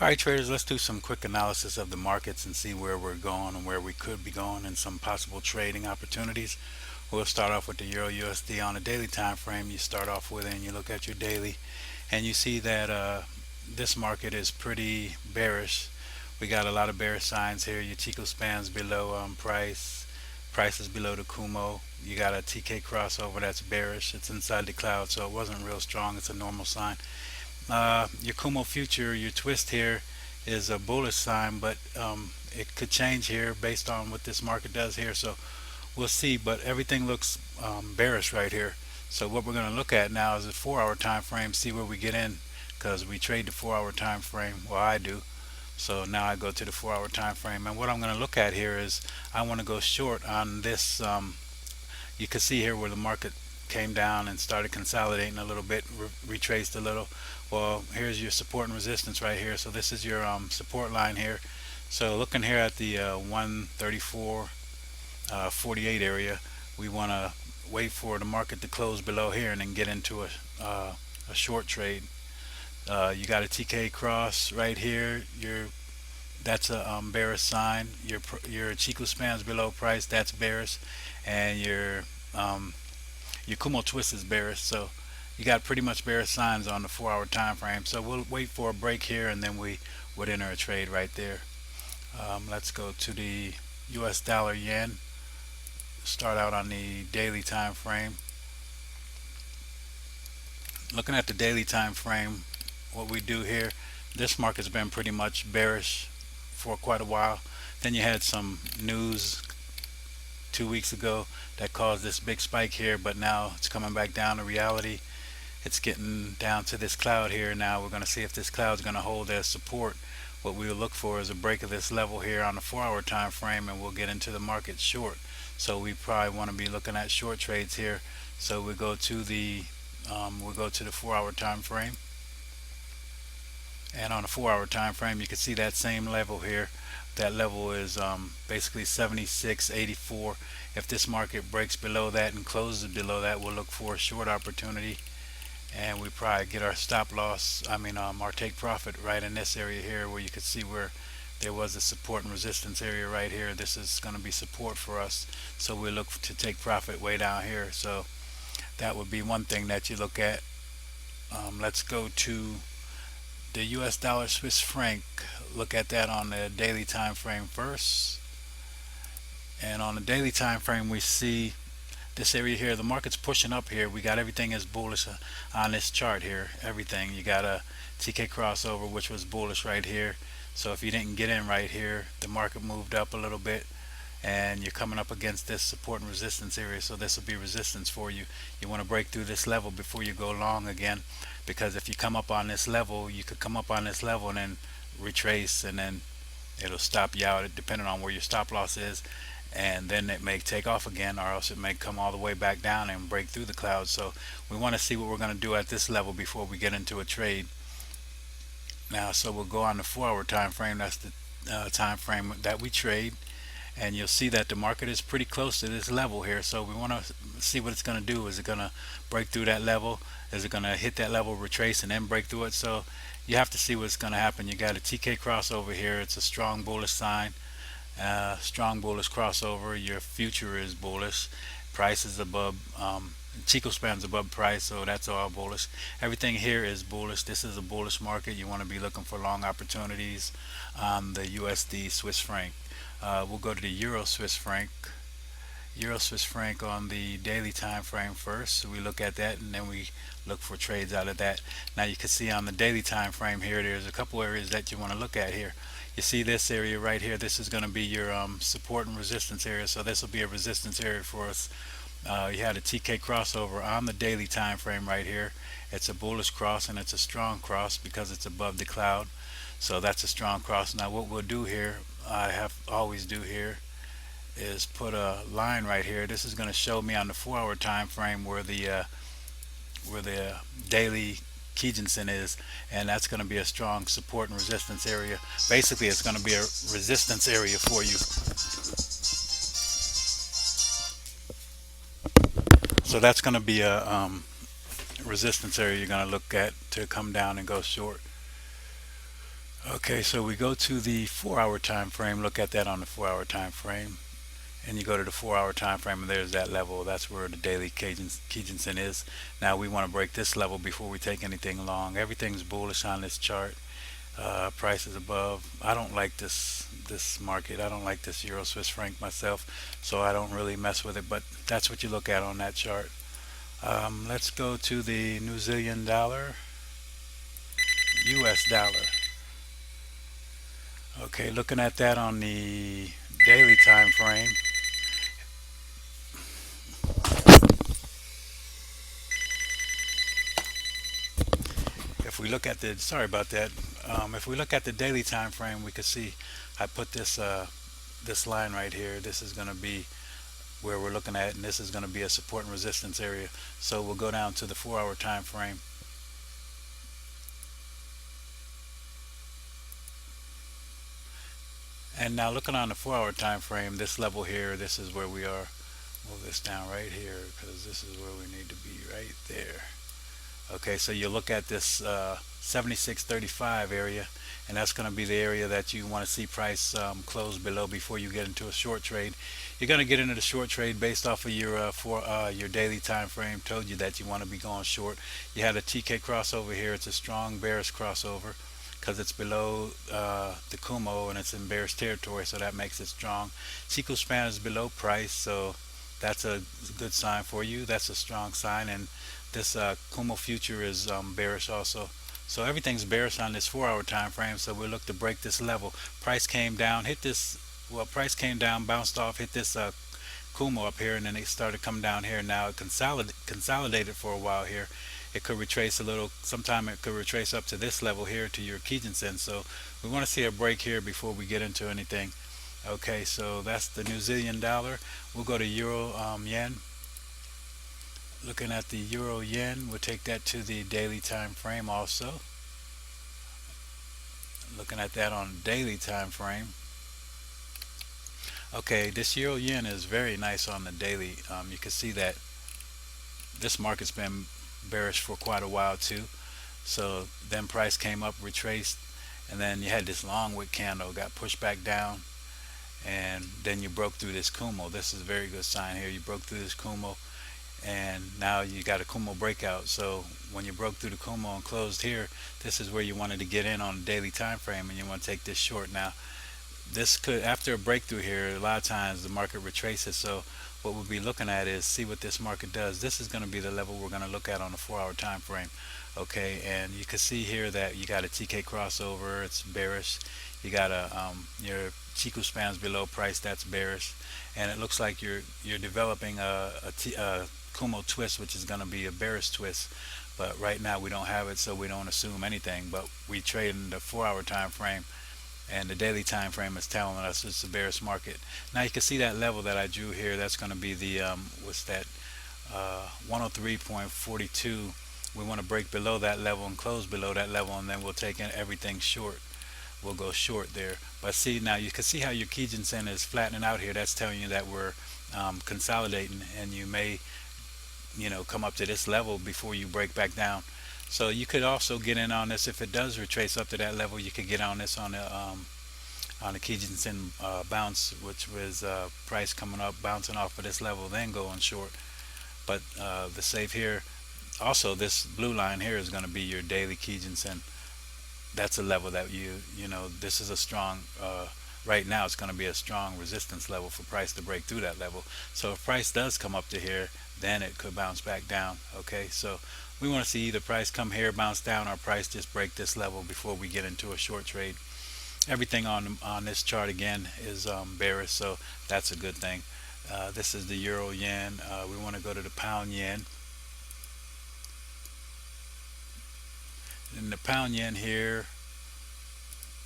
All right, traders, let's do some quick analysis of the markets and see where we're going and where we could be going and some possible trading opportunities. We'll start off with the Euro USD on a daily time frame. You start off with it and you look at your daily and you see that this market is pretty bearish. We got a lot of bearish signs here. Your Chico spans below price is below the Kumo. You got a TK crossover that's bearish. It's inside the cloud, so it wasn't real strong. It's a normal sign. Your Kumo future, your twist here is a bullish sign, but it could change here based on what this market does here. So we'll see, but everything looks bearish right here. So what we're going to look at now is a 4 hour time frame, see where we get in, because we trade the 4 hour time frame. Well, I do. So now I go to the 4 hour time frame, and what I'm going to look at here is I want to go short on this. You can see here where the market came down and started consolidating a little bit, retraced a little. Well, here's your support and resistance right here. So this is your support line here. So looking here at the 134.48 area, we want to wait for the market to close below here and then get into a short trade. You got a TK cross right here. That's a bearish sign. Your Chico spans below price, that's bearish, and your Kumo twist is bearish. So you got pretty much bearish signs on the 4 hour time frame. So we'll wait for a break here and then we would enter a trade right there. Let's go to the US dollar yen. Start out on the daily time frame. Looking at the daily time frame, what we do here, this market's been pretty much bearish for quite a while. Then you had some news 2 weeks ago that caused this big spike here, but now it's coming back down to reality. It's getting down to this cloud here. Now we're going to see if this cloud is going to hold as support. What we will look for is a break of this level here on the 4 hour time frame, and we'll get into the market short. So we probably want to be looking at short trades here. So we go to the 4 hour time frame, and on the 4 hour time frame you can see that same level here. That level is basically 76.84. If this market breaks below that and closes below that, we'll look for a short opportunity, and we probably get our stop loss, our take profit right in this area here, where you can see where there was a support and resistance area right here. This is going to be support for us, so we look to take profit way down here. So that would be one thing that you look at. Let's go to the US dollar Swiss franc. Look at that on the daily time frame first, and on the daily time frame we see this area here. The market's pushing up here. We got everything is bullish on this chart here. Everything. You got a TK crossover, which was bullish right here. So if you didn't get in right here, the market moved up a little bit, and you're coming up against this support and resistance area. So this will be resistance for you. You want to break through this level before you go long again, because if you come up on this level, you could come up on this level and then retrace, and then it'll stop you out depending on where your stop loss is, and then it may take off again, or else it may come all the way back down and break through the clouds. So we want to see what we're going to do at this level before we get into a trade. Now, so we'll go on the 4 hour time frame. That's the time frame that we trade, and you'll see that the market is pretty close to this level here. So we want to see what it's going to do. Is it going to break through that level? Is it going to hit that level, retrace, and then break through it? So you have to see what's going to happen. You got a TK crossover here. It's a strong bullish sign. Strong bullish crossover. Your future is bullish. Price is above. Chico spans above price, so that's all bullish. Everything here is bullish. This is a bullish market. You want to be looking for long opportunities on the USD Swiss franc. We'll go to the Euro Swiss franc. Euro Swiss franc on the daily time frame first. So we look at that and then we look for trades out of that. Now you can see on the daily time frame here, there's a couple areas that you want to look at here. You see this area right here. This is going to be your support and resistance area. So this will be a resistance area for us. You had a TK crossover on the daily time frame right here. It's a bullish cross, and it's a strong cross because it's above the cloud. So that's a strong cross. Now what we'll do here, I have always do here, is put a line right here. This is going to show me on the 4 hour time frame where the daily Kijinsen is, and that's going to be a strong support and resistance area. Basically it's going to be a resistance area for you. So that's going to be a resistance area you're going to look at to come down and go short. Okay, so we go to the 4 hour time frame, look at that on the 4 hour time frame, and you go to the 4 hour time frame, and there's that level. That's where the daily Kijinsen is. Now we want to break this level before we take anything long. Everything's bullish on this chart. Price is above. I don't like this market. I don't like this Euro Swiss franc myself, so I don't really mess with it. But that's what you look at on that chart. Let's go to the New Zealand dollar, US dollar. Okay, looking at that on the daily time frame. If we look at the, sorry about that. If we look at the daily time frame, we can see I put this line right here. This is going to be where we're looking at, and this is going to be a support and resistance area. So we'll go down to the 4 hour time frame. And now looking on the 4 hour time frame, this level here, this is where we are. Move this down right here because this is where we need to be right there. Okay, so you look at this 76.35 area, and that's going to be the area that you want to see price close below before you get into a short trade. You're going to get into the short trade based off of your daily time frame. Told you that you want to be going short. You had a TK crossover here. It's a strong bearish crossover because it's below the Kumo and it's in bearish territory, so that makes it strong. Chico span is below price, so that's a good sign for you. That's a strong sign. And this Kumo future is bearish also. So everything's bearish on this 4 hour time frame. So we look to break this level. Price came down, hit this. Well, price came down, bounced off, hit this Kumo up here, and then it started coming down here. Now it consolidated for a while here. It could retrace a little. Sometime it could retrace up to this level here to your Kijinsen. So we want to see a break here before we get into anything. Okay, so that's the New Zealand dollar. We'll go to Euro yen. Looking at the Euro yen, we'll take that to the daily time frame also. Looking at that on daily time frame. Okay, this Euro yen is very nice on the daily. You can see that this market's been bearish for quite a while too. So then price came up, retraced, and then you had this long wick candle, got pushed back down, and then you broke through this Kumo. This is a very good sign here. You broke through this Kumo, and now you got a Kumo breakout. So when you broke through the Kumo and closed here, this is where you wanted to get in on the daily time frame, and you want to take this short. Now this could, after a breakthrough here, a lot of times the market retraces. So what we'll be looking at is see what this market does. This is going to be the level we're going to look at on the 4 hour time frame. Okay, and you can see here that you got a TK crossover, it's bearish. You got a your Chiku spans below price, that's bearish, and it looks like you're developing a Kumo twist, which is going to be a bearish twist. But right now we don't have it, so we don't assume anything. But we trade in the 4 hour time frame, and the daily time frame is telling us it's a bearish market. Now you can see that level that I drew here. That's going to be the what's that 103.42. We want to break below that level and close below that level, and then we'll take in everything short. We'll go short there. But see, now you can see how your Kijinsen is flattening out here. That's telling you that we're consolidating, and you may, come up to this level before you break back down. So you could also get in on this if it does retrace up to that level. You could get on this on the Kijinsen bounce, which was price coming up, bouncing off of this level, then going short. But the safe here, also this blue line here is going to be your daily Kijinsen. That's a level that this is a strong. Right now, it's going to be a strong resistance level for price to break through that level. So if price does come up to here, then it could bounce back down. Okay, so we want to see either price come here, bounce down, or price just break this level before we get into a short trade. Everything on this chart again is bearish, so that's a good thing. This is the Euro yen. We want to go to the pound yen. In the pound yen here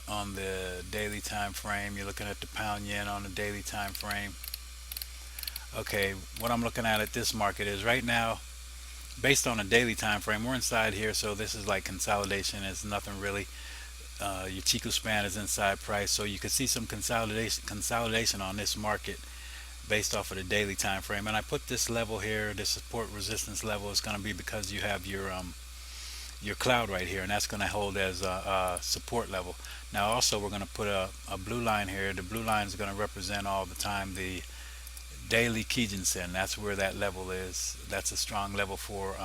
on the daily time frame, you're looking at the pound yen on the daily time frame. Okay, what I'm looking at this market is right now, based on a daily time frame, we're inside here, so this is like consolidation. It's nothing really. Your Chiku span is inside price, so you could see some consolidation on this market based off of the daily time frame. And I put this level here, this support resistance level, is going to be because you have your cloud right here, and that's going to hold as a support level. Now also we're going to put a blue line here. The blue line is going to represent all the time the daily Kijinsen. That's where that level is. That's a strong level for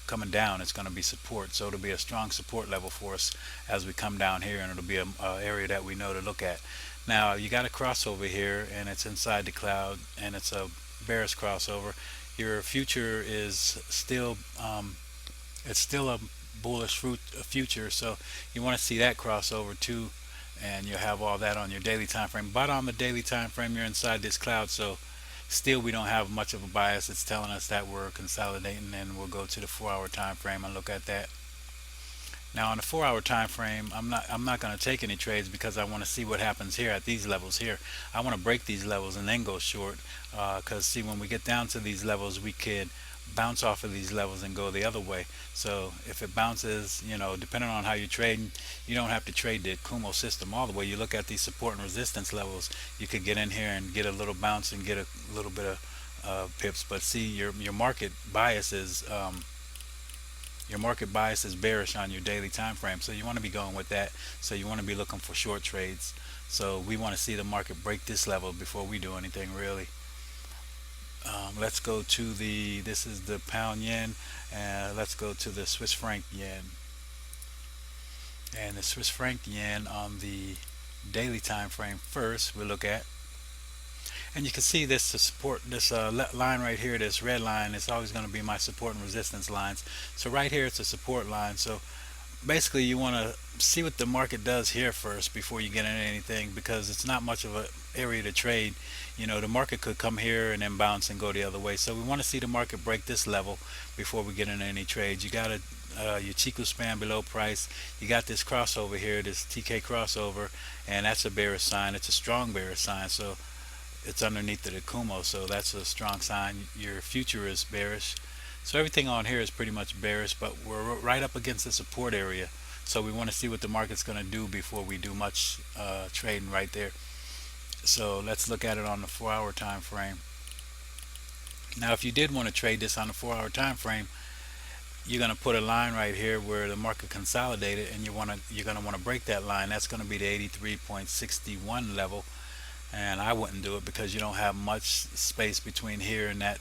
coming down. It's going to be support, so it'll be a strong support level for us as we come down here, and it'll be a area that we know to look at. Now you got a crossover here, and it's inside the cloud, and it's a bearish crossover. Your future is still it's still a bullish future, so you want to see that crossover too, and you have all that on your daily time frame. But on the daily time frame, you're inside this cloud, so still we don't have much of a bias. It's telling us that we're consolidating, and we'll go to the 4 hour time frame and look at that. Now on the 4 hour time frame, I'm not going to take any trades because I want to see what happens here at these levels here. I want to break these levels and then go short, because see, when we get down to these levels, we could bounce off of these levels and go the other way. So if it bounces, depending on how you're trading, you don't have to trade the Kumo system all the way. You look at these support and resistance levels, you could get in here and get a little bounce and get a little bit of pips. But see, your market bias is bearish on your daily time frame, so you want to be going with that. So you want to be looking for short trades. So we want to see the market break this level before we do anything really. Let's go to this is the pound yen, and let's go to the Swiss franc yen. And the Swiss franc yen on the daily time frame first we look at, and you can see this support, this line right here, this red line is always going to be my support and resistance lines. So right here it's a support line. So basically you want to see what the market does here first before you get into anything, because it's not much of a area to trade. The market could come here and then bounce and go the other way, so we want to see the market break this level before we get into any trades. You got your Chiku span below price. You got this crossover here, this TK crossover, and that's a bearish sign. It's a strong bearish sign, so it's underneath the Kumo, so that's a strong sign. Your future is bearish, so everything on here is pretty much bearish, but we're right up against the support area, so we want to see what the market's going to do before we do much trading right there. So let's look at it on the 4 hour time frame. Now if you did want to trade this on the 4 hour time frame, you're going to put a line right here where the market consolidated, and you're going to want to break that line. That's going to be the 83.61 level, and I wouldn't do it because you don't have much space between here and that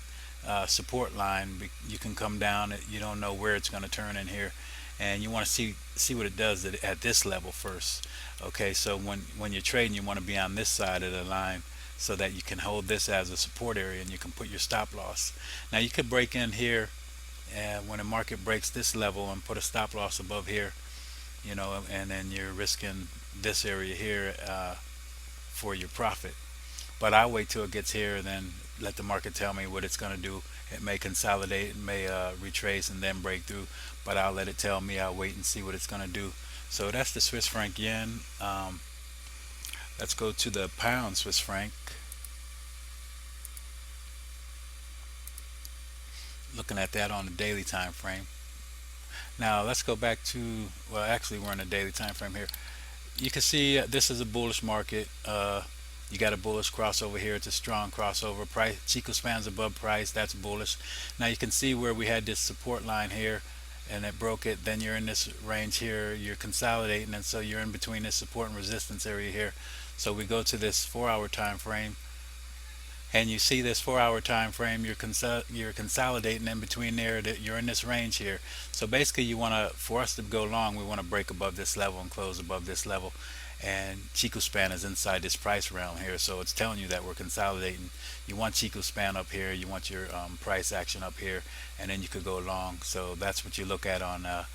support line. You can come down, you don't know where it's going to turn in here, and you want to see what it does at this level first. Okay, so when you're trading, you want to be on this side of the line so that you can hold this as a support area and you can put your stop loss. Now you could break in here, and when the market breaks this level, and put a stop loss above here, and then you're risking this area here for your profit. But I'll wait till it gets here and then let the market tell me what it's going to do. It may consolidate, it may retrace and then break through, but I'll let it tell me. I'll wait and see what it's going to do. So that's the Swiss franc yen. Let's go to the pound Swiss franc. Looking at that on the daily time frame. Now let's go back to, well, actually we're in the daily time frame here. You can see this is a bullish market. You got a bullish crossover here. It's a strong crossover. Price Chico spans above price. That's bullish. Now you can see where we had this support line here, and it broke it. Then you're in this range here. You're consolidating, and so you're in between this support and resistance area here. So we go to this 4 hour time frame, and you see this 4 hour time frame. You're consolidating in between there. That you're in this range here. So basically, for us to go long, we want to break above this level and close above this level. And Chico span is inside this price realm here, so it's telling you that we're consolidating. You want Chico span up here, you want your price action up here, and then you could go long. So that's what you look at on the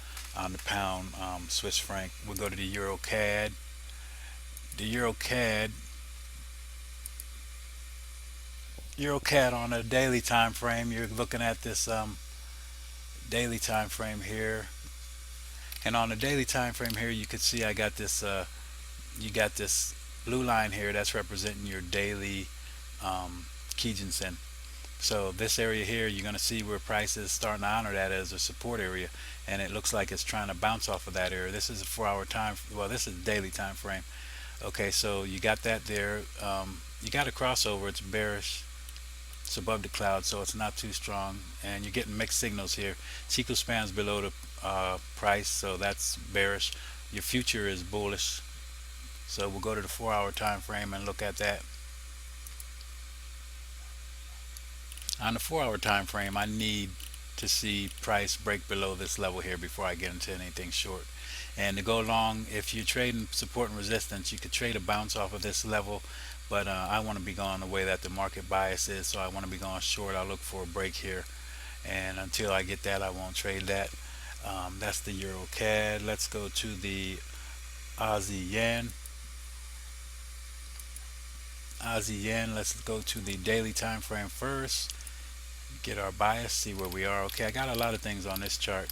pound Swiss franc. We'll go to the Euro CAD. The Euro CAD on a daily time frame. You're looking at this daily time frame here, and on the daily time frame here, you could see I got this. You got this blue line here that's representing your daily Kijinsen. So this area here, you're going to see where price is starting to honor that as a support area, and it looks like it's trying to bounce off of that area. This is a 4 hour time, well, this is daily time frame. Okay, so you got that there. You got a crossover. It's bearish. It's above the cloud, so it's not too strong, and you're getting mixed signals here. Chico spans below the price, so that's bearish. Your future is bullish, so we'll go to the 4-hour time frame and look at that. On the 4-hour time frame, I need to see price break below this level here before I get into anything short. And to go long, if you're trading support and resistance, you could trade a bounce off of this level, but I want to be going the way that the market bias is, so I want to be going short. I'll look for a break here, and until I get that, I won't trade that. That's the Euro CAD. Let's go to the Aussie Yen. Aussie Yen, let's go to the daily time frame first, get our bias, see where we are. Okay, I got a lot of things on this chart,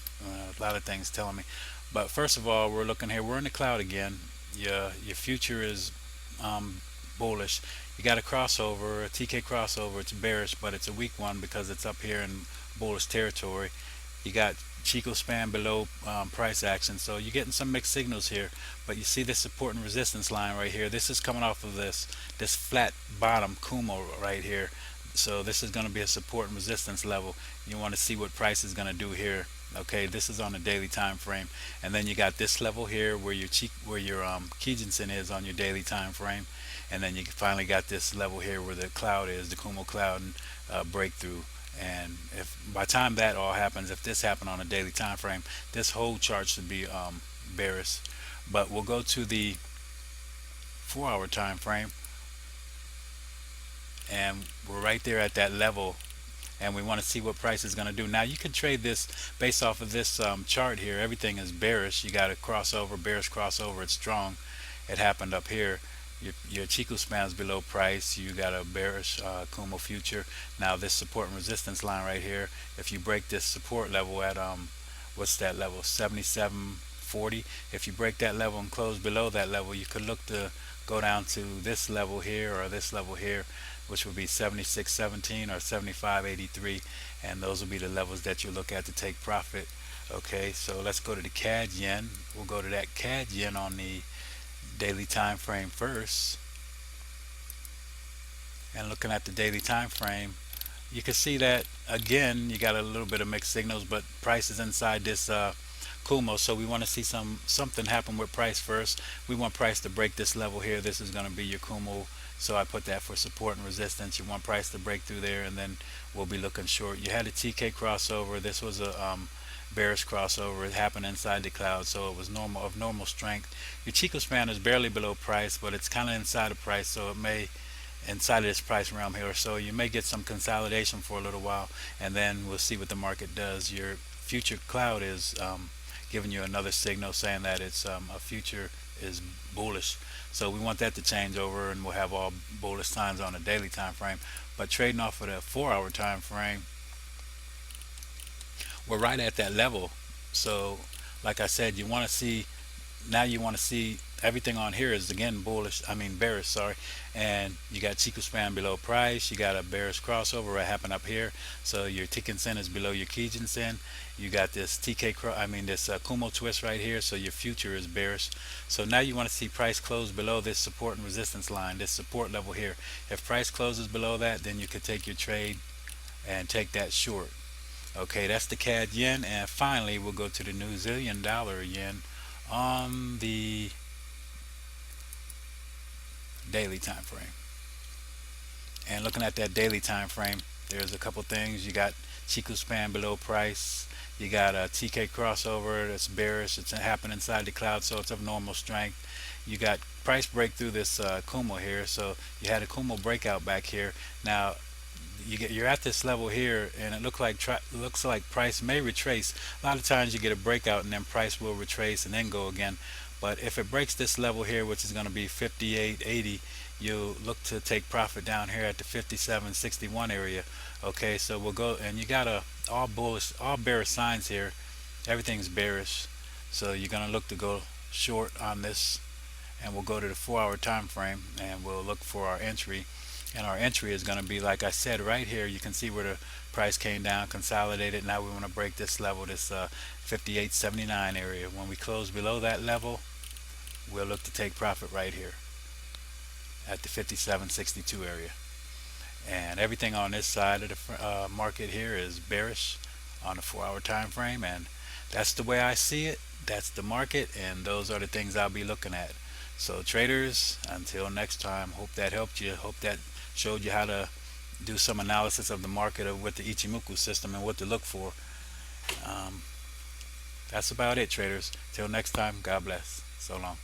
a lot of things telling me. But first of all, we're looking here, we're in the cloud again. Your future is bullish. You got a crossover, a TK crossover. It's bearish, but it's a weak one because it's up here in bullish territory. You got Chico span below price action, so you're getting some mixed signals here. But you see this support and resistance line right here. This is coming off of this flat bottom Kumo right here. So this is going to be a support and resistance level. You want to see what price is going to do here. Okay, this is on the daily time frame, and then you got this level here where your Kijinsen is on your daily time frame, and then you finally got this level here where the cloud is, the Kumo cloud breakthrough. And if by the time that all happens, if this happened on a daily time frame, this whole chart should be bearish. But we'll go to the 4-hour time frame, and we're right there at that level, and we want to see what price is going to do. Now you can trade this based off of this chart here. Everything is bearish. You got a crossover, bearish crossover. It's strong. It happened up here. Your Chico spans below price. You got a bearish Kumo future. Now this support and resistance line right here, if you break this support level at what's that level, 77.40, if you break that level and close below that level, you could look to go down to this level here or this level here, which would be 76.17 or 75.83, and those will be the levels that you look at to take profit. Okay, so let's go to the CAD yen. We'll go to that CAD yen on the daily time frame first, and looking at the daily time frame, you can see that again you got a little bit of mixed signals, but price is inside this Kumo, so we want to see something happen with price first. We want price to break this level here. This is going to be your Kumo, so I put that for support and resistance. You want price to break through there, and then we'll be looking short. You had a TK crossover. This was a bearish crossover. It happened inside the cloud, so it was normal strength. Your Chico span is barely below price, but it's kind of inside of price, so it may inside of this price realm here, so you may get some consolidation for a little while, and then we'll see what the market does. Your future cloud is giving you another signal saying that it's a future is bullish, so we want that to change over, and we'll have all bullish signs on the daily time frame. But trading off of the 4-hour time frame, we're right at that level. So like I said, you want to see, now you want to see everything on here is again bullish, I mean bearish, sorry. And you got Chico span below price, you got a bearish crossover that happened up here, so your Tenkan-sen is below your Kijin-sen. You got this this Kumo twist right here, so your future is bearish. So now you want to see price close below this support and resistance line, this support level here. If price closes below that, then you could take your trade and take that short. Okay, that's the CAD yen, and finally we'll go to the New Zealand dollar yen on the daily time frame. And looking at that daily time frame, there's a couple things. You got Chico span below price. You got a TK crossover that's bearish. It's happening inside the cloud, so it's of normal strength. You got price break through this Kumo here, so you had a Kumo breakout back here. Now you're at this level here, and it looks like price may retrace. A lot of times you get a breakout and then price will retrace and then go again. But if it breaks this level here, which is going to be 58.80, you look to take profit down here at the 57.61 area. Okay, so we'll go, and you got all bullish, all bearish signs here. Everything's bearish, so you're going to look to go short on this, and we'll go to the 4-hour time frame, and we'll look for our entry. And our entry is going to be, like I said, right here. You can see where the price came down, consolidated. Now we want to break this level, this 58.79 area. When we close below that level, we'll look to take profit right here at the 57.62 area. and everything on this side of the market here is bearish on a 4 hour time frame, and that's the way I see it. That's the market, and those are the things I'll be looking at. So traders, until next time, hope that helped you. Hope that showed you how to do some analysis of the market of with the Ichimoku system and what to look for. um, that's about it, traders. Till next time, God bless. So long.